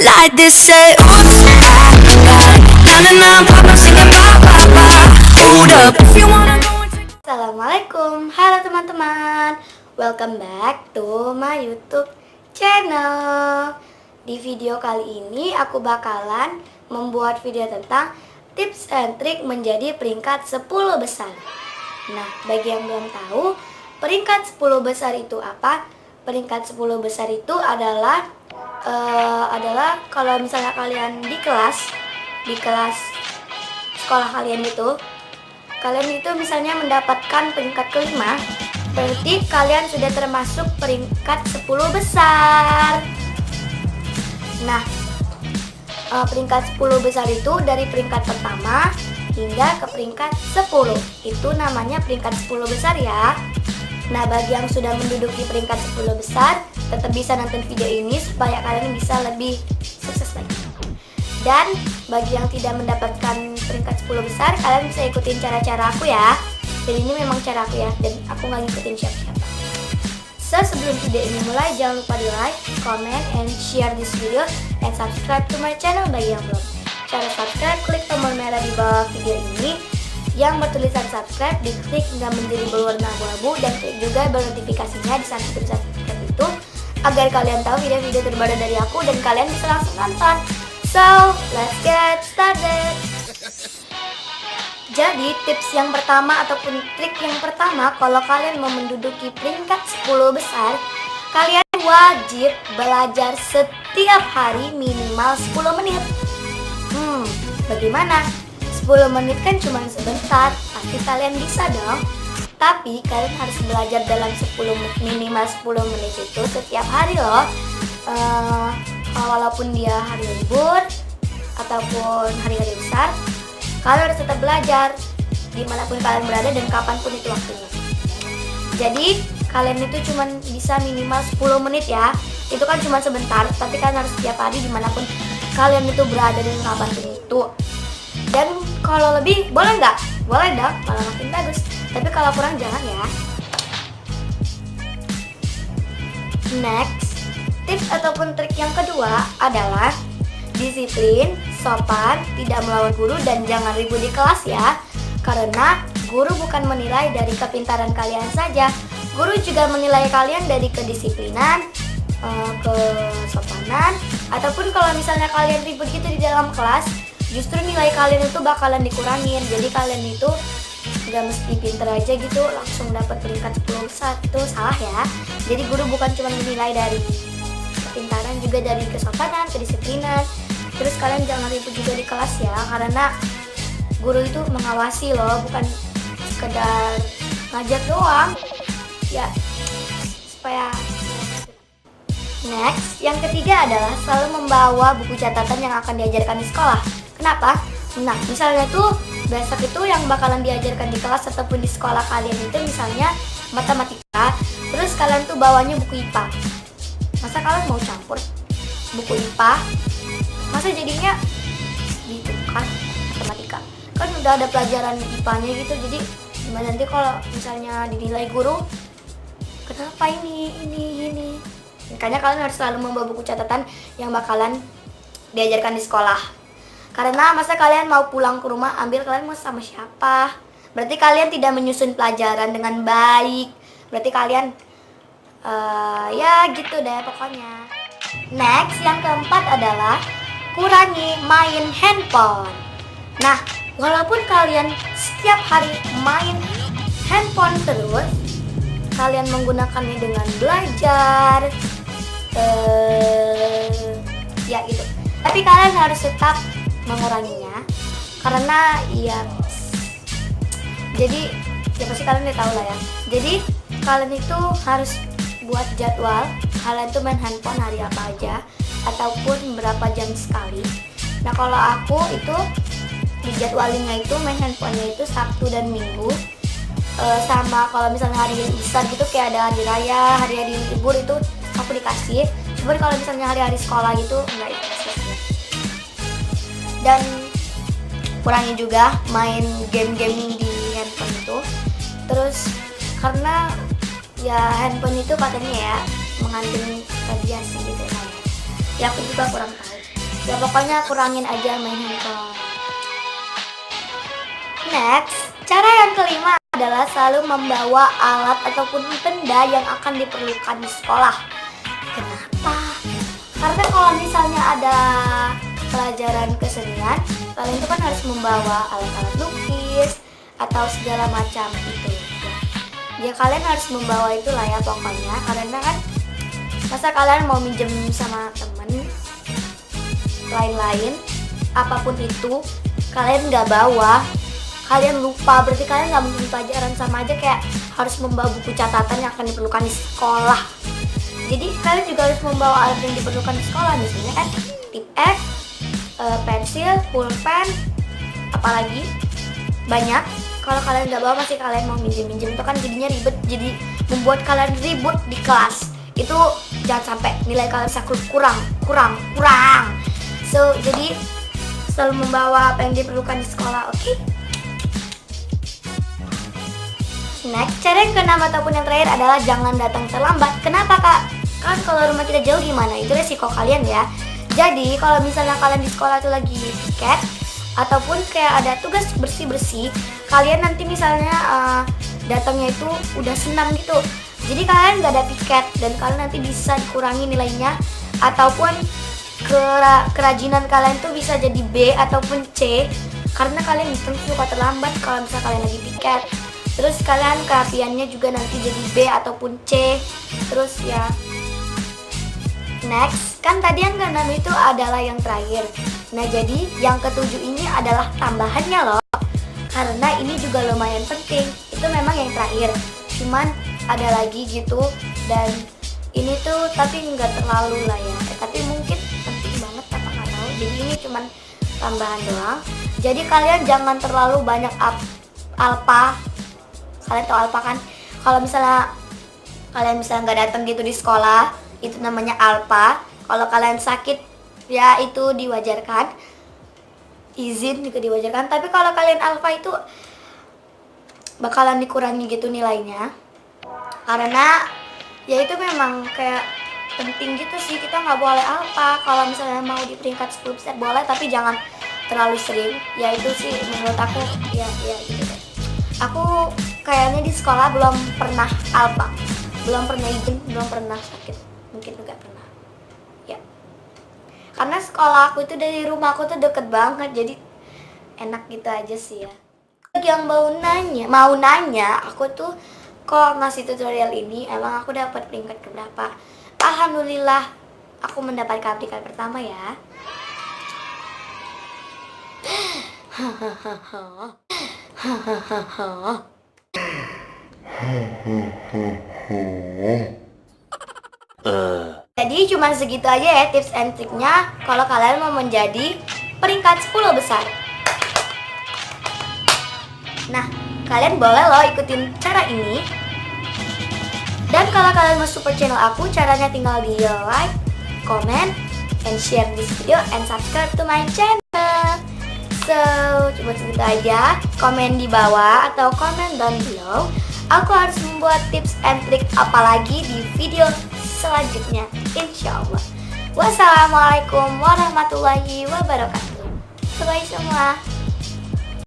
like this, say oops, I got it. 99 problems singing bye bye bye. Hold up, if you wanna go and take. Assalamualaikum, halo teman-teman. Welcome back to my YouTube channel. Di video kali ini aku bakalan membuat video tentang tips and trik menjadi peringkat 10 besar. Nah, bagi yang belum tahu, peringkat 10 besar itu apa? Peringkat 10 besar itu adalah kalau misalnya kalian di kelas sekolah kalian itu misalnya mendapatkan peringkat kelima, berarti kalian sudah termasuk peringkat 10 besar. Nah, peringkat 10 besar itu dari peringkat pertama hingga ke peringkat 10. Itu namanya peringkat 10 besar ya. Nah, bagi yang sudah menduduki peringkat 10 besar, tetap bisa nonton video ini supaya kalian bisa lebih sukses lagi. Dan bagi yang tidak mendapatkan peringkat 10 besar, kalian bisa ikutin cara-cara aku ya. Dan ini memang cara aku ya, dan aku nggak ngikutin siapa-siapa. So, sebelum video ini mulai, jangan lupa di like, comment, and share this video, and subscribe to my channel bagi yang belum. Cara subscribe, klik tombol merah di bawah video ini yang bertulisan subscribe, diklik hingga menjadi berwarna abu-abu, dan klik juga bel notifikasinya di samping tulisan subscribe itu agar kalian tahu video-video terbaru dari aku dan kalian bisa langsung nonton. So, let's get started. Jadi, tips yang pertama ataupun trik yang pertama, kalau kalian mau menduduki peringkat 10 besar, kalian wajib belajar setiap hari minimal 10 menit. Bagaimana? 10 menit kan cuma sebentar, pasti kalian bisa dong. Tapi kalian harus belajar dalam minimal 10 menit itu setiap hari loh. Walaupun dia hari libur ataupun hari-hari besar, kalian harus tetap belajar dimanapun kalian berada dan kapanpun itu waktunya. Jadi kalian itu cuma bisa minimal 10 menit ya. Itu kan cuma sebentar, tapi kalian harus setiap hari dimanapun kalian itu berada dan kapanpun itu. Dan kalau lebih boleh nggak? Boleh dong, malah makin bagus. Tapi kalau kurang jangan ya. Next, tips ataupun trik yang kedua adalah disiplin, sopan, tidak melawan guru, dan jangan ribut di kelas ya. Karena guru bukan menilai dari kepintaran kalian saja, guru juga menilai kalian dari kedisiplinan, kesopanan, ataupun kalau misalnya kalian ribut gitu di dalam kelas, justru nilai kalian itu bakalan dikurangin. Jadi kalian itu gak mesti pinter aja gitu langsung dapat peringkat 10 besar, itu salah ya. Jadi guru bukan cuma menilai dari kepintaran, juga dari kesopanan, kedisiplinan. Terus kalian jangan ribut juga di kelas ya, karena guru itu mengawasi loh, bukan sekedar ngajar doang ya, supaya. Next, yang ketiga adalah selalu membawa buku catatan yang akan diajarkan di sekolah. Kenapa? Nah, misalnya tuh besok itu yang bakalan diajarkan di kelas ataupun di sekolah kalian itu misalnya matematika, terus kalian tuh bawanya buku IPA. Masa kalian mau campur buku IPA? Masa jadinya gitu kan matematika? Kan udah ada pelajaran IPA-nya gitu, jadi gimana nanti kalau misalnya dinilai guru, kenapa ini? Makanya kalian harus selalu membawa buku catatan yang bakalan diajarkan di sekolah. Karena masa kalian mau pulang ke rumah ambil, kalian mau sama siapa? Berarti kalian tidak menyusun pelajaran dengan baik. Berarti kalian ya gitu deh pokoknya. Next, yang keempat adalah kurangi main handphone. Nah, walaupun kalian setiap hari main handphone terus, kalian menggunakannya dengan belajar, ya gitu. Tapi kalian harus tetap menguranginya, karena ya jadi ya pasti kalian udah tahu lah ya. Jadi kalian itu harus buat jadwal kalian tuh main handphone hari apa aja ataupun berapa jam sekali. Nah, kalau aku itu dijadwalinnya itu main handphonenya itu Sabtu dan Minggu. Sama kalau misalnya hari besar gitu kayak ada hari raya, hari-hari libur itu aku dikasih. Cuma kalau misalnya hari-hari sekolah gitu enggak dikasih. Dan kurangi juga main game-game di handphone itu. Terus karena ya handphone itu katanya ya mengandung radiasi gitu ya. Ya aku juga kurang tahu. Ya pokoknya kurangin aja main handphone. Next, cara yang kelima adalah selalu membawa alat ataupun benda yang akan diperlukan di sekolah. Kenapa? Karena kalau misalnya ada pelajaran kesenian, kalian itu kan harus membawa alat-alat lukis atau segala macam itu. Ya kalian harus membawa itulah ya pokoknya, karena kan masa kalian mau minjem sama temen lain-lain, apapun itu kalian nggak bawa, kalian lupa, berarti kalian nggak mungkin pelajaran. Sama aja kayak harus membawa buku catatan yang akan diperlukan di sekolah. Jadi kalian juga harus membawa alat yang diperlukan di sekolah, misalnya kan tip X, pensil, pulpen, apalagi banyak. Kalau kalian nggak bawa masih kalian mau minjem-minjem itu kan jadinya ribet, jadi membuat kalian ribut di kelas. Itu jangan sampai nilai kalian bisa kurang. So jadi selalu membawa apa yang diperlukan di sekolah, oke? Next, cara yang keenam ataupun yang terakhir adalah jangan datang terlambat. Kenapa kak? Kan kalau rumah kita jauh gimana? Itu resiko kalian ya. Jadi kalau misalnya kalian di sekolah tuh lagi piket ataupun kayak ada tugas bersih-bersih, kalian nanti misalnya datangnya itu udah senam gitu. Jadi kalian gak ada piket dan kalian nanti bisa dikurangi nilainya, ataupun kerajinan kalian tuh bisa jadi B ataupun C karena kalian suka terlambat kalau misalnya kalian lagi piket. Terus kalian kerapiannya juga nanti jadi B ataupun C. Terus ya. Next, kan tadi yang keenam itu adalah yang terakhir. Nah jadi yang ketujuh ini adalah tambahannya loh, karena ini juga lumayan penting. Itu memang yang terakhir, cuman ada lagi gitu. Dan ini tuh tapi nggak terlalu lah ya, tapi mungkin penting banget apa nggak tahu. Jadi ini cuman tambahan doang. Jadi kalian jangan terlalu banyak alpa. Kalian tahu alpa kan? Kalau misalnya kalian nggak datang gitu di sekolah, itu namanya alpa. Kalau kalian sakit ya itu diwajarkan, izin juga diwajarkan. Tapi kalau kalian alfa itu bakalan dikurangi gitu nilainya, karena ya itu memang kayak penting gitu sih. Kita nggak boleh alfa. Kalau misalnya mau di peringkat 10 besar boleh, tapi jangan terlalu sering. Ya itu sih menurut aku ya gitu deh. Aku kayaknya di sekolah belum pernah alfa, belum pernah izin, belum pernah sakit, mungkin juga pernah ya. Karena sekolah aku itu dari rumah aku tuh deket banget, jadi enak gitu aja sih ya. Bagi yang mau nanya aku tuh kok ngasih tutorial ini, emang aku dapat peringkat keberapa? Alhamdulillah aku mendapatkan peringkat pertama ya. Jadi cuma segitu aja ya tips and triknya kalau kalian mau menjadi peringkat 10 besar. Nah, kalian boleh loh ikutin cara ini. Dan kalau kalian mau support channel aku, caranya tinggal di like, comment, and share this video and subscribe to my channel. So, cuma segitu aja. Komen di bawah atau komen down below. Aku harus membuat tips and trik apalagi di video selanjutnya, insya Allah. Wassalamualaikum warahmatullahi wabarakatuh. Bye semua.